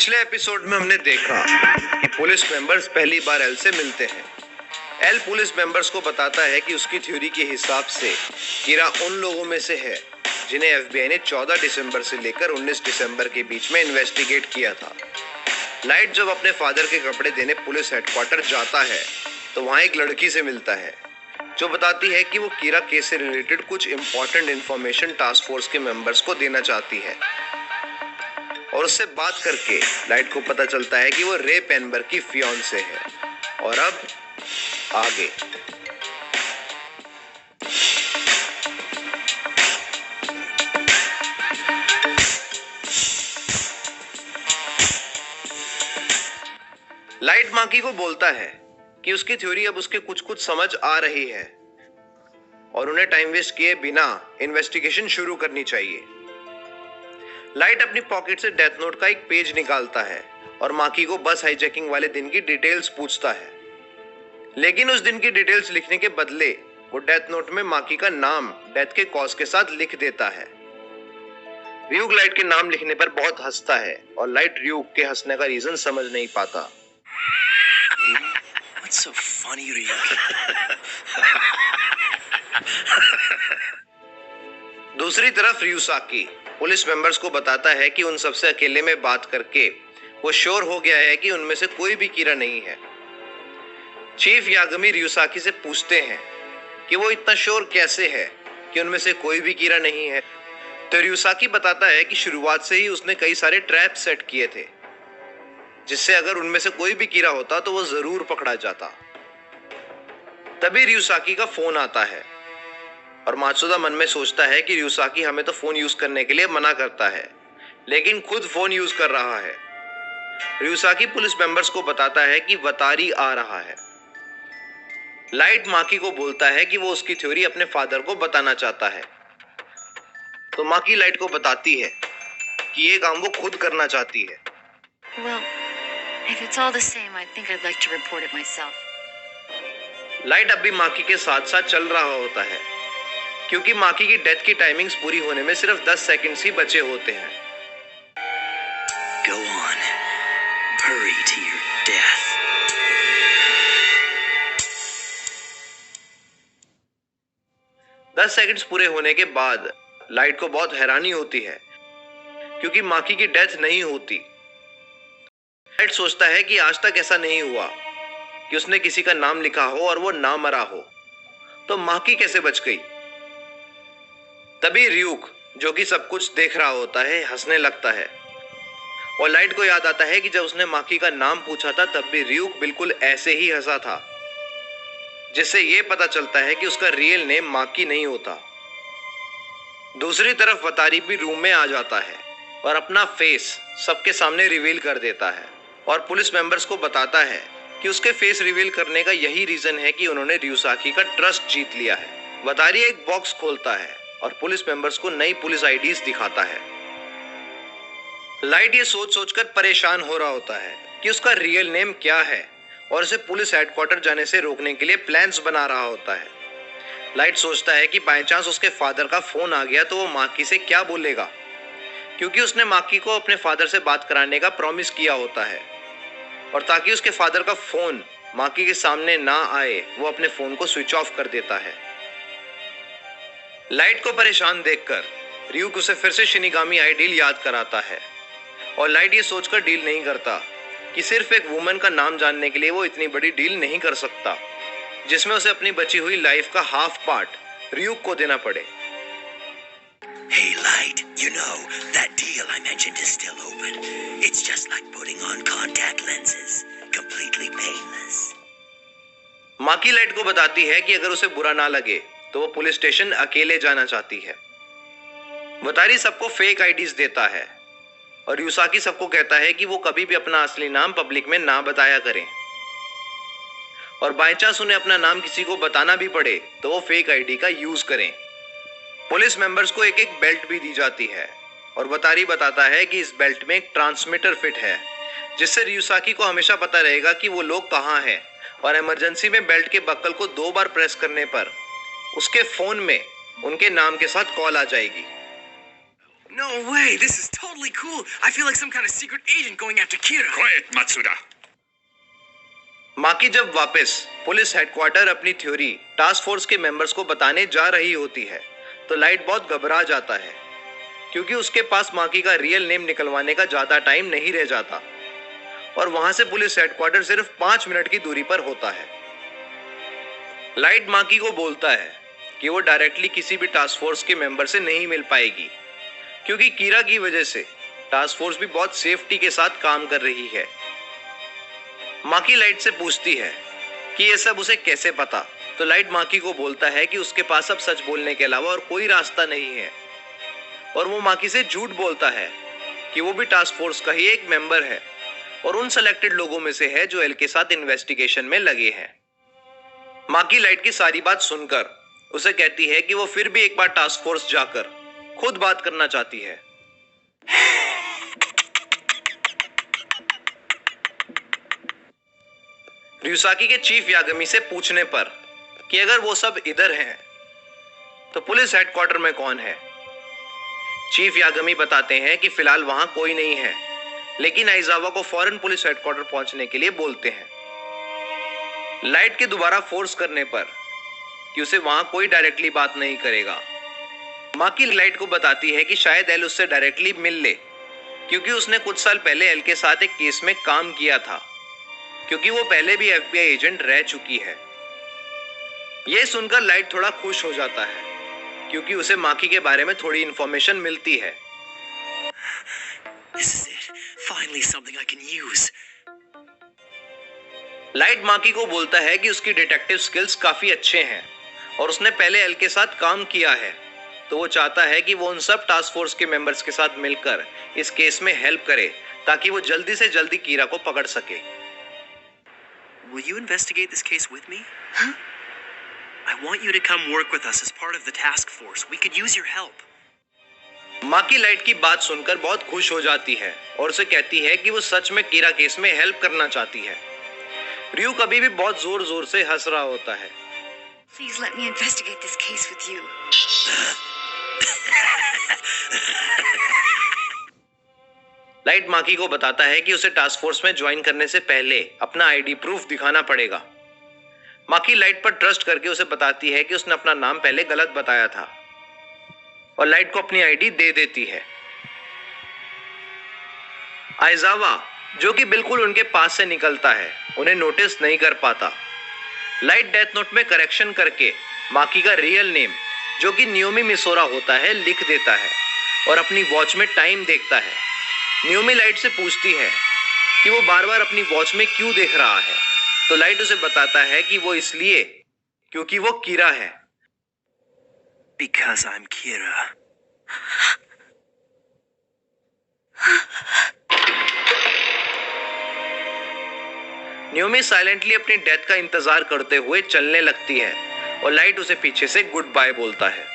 पिछले एपिसोड में हमने देखा कि पुलिस मेंबर्स पहली बार एल से मिलते हैं। एल पुलिस मेंबर्स को बताता है कि उसकी थ्योरी के हिसाब से कीरा उन लोगों में से है जिन्हें एफबीआई ने 14 दिसंबर से लेकर 19 दिसंबर के बीच में इन्वेस्टिगेट किया था। लाइट जब अपने फादर के कपड़े देने पुलिस हेडक्वार्टर जाता है तो वहाँ एक लड़की से मिलता है जो बताती है कि वो कीरा केस से रिलेटेड कुछ इंपॉर्टेंट इंफॉर्मेशन टास्क फोर्स के मेंबर्स को देना चाहती है। और उससे बात करके लाइट को पता चलता है कि वो रे पेनबर्ग की फियांसे है। और अब आगे लाइट माकी को बोलता है कि उसकी थ्योरी अब उसके कुछ समझ आ रही है और उन्हें टाइम वेस्ट किए बिना इन्वेस्टिगेशन शुरू करनी चाहिए। लाइट अपनी पॉकेट से डेथ नोट का एक पेज निकालता है और माकी को बस हाईजैकिंग वाले दिन की डिटेल्स पूछता है, लेकिन उस दिन की डिटेल्स लिखने के बदले वो डेथ नोट में माकी का नाम डेथ के कॉज के साथ लिख देता है। रियूक लाइट के नाम लिखने पर बहुत हंसता है और लाइट रियूक के हंसने का रीजन समझ नहीं पाता। What's so funny, Ryuk? दूसरी तरफ रियूसाकी पुलिस मेंबर्स को बताता है कि उन सबसे अकेले में बात करके वो श्योर हो गया है कि उनमें से कोई भी कीरा नहीं है। चीफ यागमी रियूसाकी से पूछते हैं कि वो इतना श्योर कैसे है कि उनमें से कोई भी कीरा नहीं है। तो रियूसाकी बताता है कि शुरुआत से ही उसने कई सारे ट्रैप सेट किए थे जिससे अगर उनमें से कोई भी कीरा होता तो वो जरूर पकड़ा जाता। तभी रियूसाकी का फोन आता है और मात्सुदा मन में सोचता है कि रियूसाकी हमें तो फोन यूज करने के लिए मना करता है लेकिन खुद फोन यूज कर रहा है। रियूसाकी पुलिस मेंबर्स को बताता है कि वतारी आ रहा है। लाइट माकी को बोलता है कि वो उसकी थ्योरी अपने फादर को बताना चाहता है, तो माकी लाइट को बताती है कि ये काम वो खुद करना चाहती है। Well, if it's all the same, I think I'd like to report it myself. Light अब भी माकी के साथ साथ चल रहा होता है क्योंकि माकी की डेथ की टाइमिंग्स पूरी होने में सिर्फ 10 सेकंड्स ही बचे होते हैं। Go on. Hurry to your death. दस सेकंड्स पूरे होने के बाद लाइट को बहुत हैरानी होती है क्योंकि माकी की डेथ नहीं होती। लाइट सोचता है कि आज तक ऐसा नहीं हुआ कि उसने किसी का नाम लिखा हो और वो ना मरा हो, तो माकी कैसे बच गई। तभी रियूक जो कि सब कुछ देख रहा होता है हंसने लगता है और लाइट को याद आता है कि जब उसने माकी का नाम पूछा था तब भी रियूक बिल्कुल ऐसे ही हंसा था, जिससे ये पता चलता है कि उसका रियल नेम माकी नहीं होता। दूसरी तरफ वतारी भी रूम में आ जाता है और अपना फेस सबके सामने रिवील कर देता है और पुलिस मेंबर्स को बताता है कि उसके फेस रिवील करने का यही रीजन है कि उन्होंने रियूसाकी का ट्रस्ट जीत लिया है। वतारी एक बॉक्स खोलता है और पुलिस मेंबर्स को नई पुलिस आईडीज दिखाता है। लाइट ये सोच सोचकर परेशान हो रहा होता है कि उसका रियल नेम क्या है और उसे पुलिस हेडक्वार्टर जाने से रोकने के लिए प्लान्स बना रहा होता है। लाइट सोचता है कि बाय चांस उसके फादर का फोन आ गया तो वो माकी से क्या बोलेगा, क्योंकि उसने माकी को अपने फादर से बात कराने का प्रॉमिस किया होता है और ताकि उसके फादर का फोन माकी के सामने ना आए वो अपने फोन को स्विच ऑफ कर देता है। लाइट को परेशान देखकर रियूक उसे फिर से शिनिगामी आइडियल याद कराता है और लाइट ये सोचकर डील नहीं करता कि सिर्फ एक वुमन का नाम जानने के लिए वो इतनी बड़ी डील नहीं कर सकता जिसमें उसे अपनी बची हुई लाइफ का हाफ पार्ट रियूक को देना पड़े। Hey, Light, you know, that deal I mentioned is still open. It's just like putting on contact lenses. Completely painless. Maki Light को बताती है कि अगर उसे बुरा ना लगे तो वो पुलिस स्टेशन अकेले जाना चाहती है। वतारी सबको फेक आईडीज देता है और यूसाकी सबको कहता है कि वो कभी भी अपना असली नाम पब्लिक में ना बताया करें और बाय चांस उन्हें अपना नाम किसी को बताना भी पड़े तो वो फेक आईडी का यूज करें। पुलिस मेंबर्स को एक एक बेल्ट भी दी जाती है और वतारी बताता है कि इस बेल्ट में एक ट्रांसमीटर फिट है जिससे रियूसाकी को हमेशा पता रहेगा कि वो लोग कहाँ हैं और इमरजेंसी में बेल्ट के बक्कल को 2 बार प्रेस करने पर उसके फोन में उनके नाम के साथ कॉल आ जाएगी। No way, this is totally cool. I feel like some kind of secret agent going after Kira. Quiet, Matsuda. माकी जब वापस पुलिस हेडक्वार्टर अपनी थ्योरी टास्क फोर्स के मेंबर्स को बताने जा रही होती है तो लाइट बहुत घबरा जाता है, क्योंकि उसके पास माकी का रियल नेम निकलवाने का ज्यादा टाइम नहीं रह जाता और वहां से पुलिस हेडक्वार्टर सिर्फ 5 मिनट की दूरी पर होता है। लाइट माकी को बोलता है कि वो डायरेक्टली किसी भी टास्क फोर्स के मेंबर से नहीं मिल पाएगी, क्योंकि कीरा की वजह से टास्क फोर्स भी बहुत सेफ्टी के साथ काम कर रही है। माकी लाइट से पूछती है कि ये सब उसे कैसे पता, तो लाइट माकी को बोलता है कि उसके पास अब सच बोलने के अलावा और कोई रास्ता नहीं है और वो माकी से झूठ बोलता है कि वो भी टास्क फोर्स का ही एक मेंबर है और उन सेलेक्टेड लोगों में से है जो एल के साथ इन्वेस्टिगेशन में लगे हैं। माकी लाइट की सारी बात सुनकर उसे कहती है कि वो फिर भी एक बार टास्क फोर्स जाकर खुद बात करना चाहती है। रियुसाकी के चीफ यागमी से पूछने पर कि अगर वो सब इधर हैं तो पुलिस हेडक्वार्टर में कौन है, चीफ यागमी बताते हैं कि फिलहाल वहां कोई नहीं है, लेकिन आइजावा को फौरन पुलिस हेडक्वार्टर पहुंचने के लिए बोलते हैं। लाइट के दोबारा फोर्स करने पर कि उसे वहां कोई डायरेक्टली बात नहीं करेगा, माकी लाइट को बताती है कि शायद एल उससे डायरेक्टली मिल ले, क्योंकि उसने कुछ साल पहले एल के साथ एक केस में काम किया था, क्योंकि वो पहले भी FBI एजेंट रह चुकी है। यह सुनकर लाइट थोड़ा खुश हो जाता है, क्योंकि उसे माकी के बारे में थोड़ी इंफॉर्मेशन मिलती है। This is it. Finally something I can use. Light Maki को बोलता है कि उसकी डिटेक्टिव स्किल्स काफी अच्छे हैं और उसने पहले एल के साथ काम किया है, तो वो चाहता है कि वो उन सब टास्क फोर्स के मेंबर्स के साथ मिलकर इस केस में हेल्प करे ताकि वो जल्दी से जल्दी कीरा को पकड़ सके। Will you investigate this case with me? Huh? I want you to come work with us as part of the task force. We could use your help. Maki Light की बात सुनकर बहुत खुश हो जाती है और उसे कहती है कि वो सच में कीरा केस में हेल्प करना चाहती है। रियू कभी भी बहुत जोर जोर से हंस रहा होता है। Please let me investigate this case with you. Light Maki को बताता है कि उसे टास्क फोर्स में ज्वाइन करने से पहले अपना आईडी प्रूफ दिखाना पड़ेगा। माकी लाइट पर ट्रस्ट करके उसे बताती है कि उसने अपना नाम पहले गलत बताया था और लाइट को अपनी आईडी दे देती है। आइजावा, जो कि बिल्कुल उनके पास से निकलता है, उन्हें नोटिस नहीं कर पाता। लाइट डेथ नोट में करेक्शन करके माकी का रियल नेम, जो कि नियोमी मिसोरा होता है, लिख देता है और अपनी वॉच में टाइम देखता है। नियोमी लाइट से पूछती है कि वो बार बार अपनी वॉच में क्यों देख रहा है, तो लाइट उसे बताता है कि वो इसलिए क्योंकि वो कीरा है। Because I'm Kira. Naomi silently अपनी डेथ का इंतजार करते हुए चलने लगती है और लाइट उसे पीछे से गुड बाय बोलता है।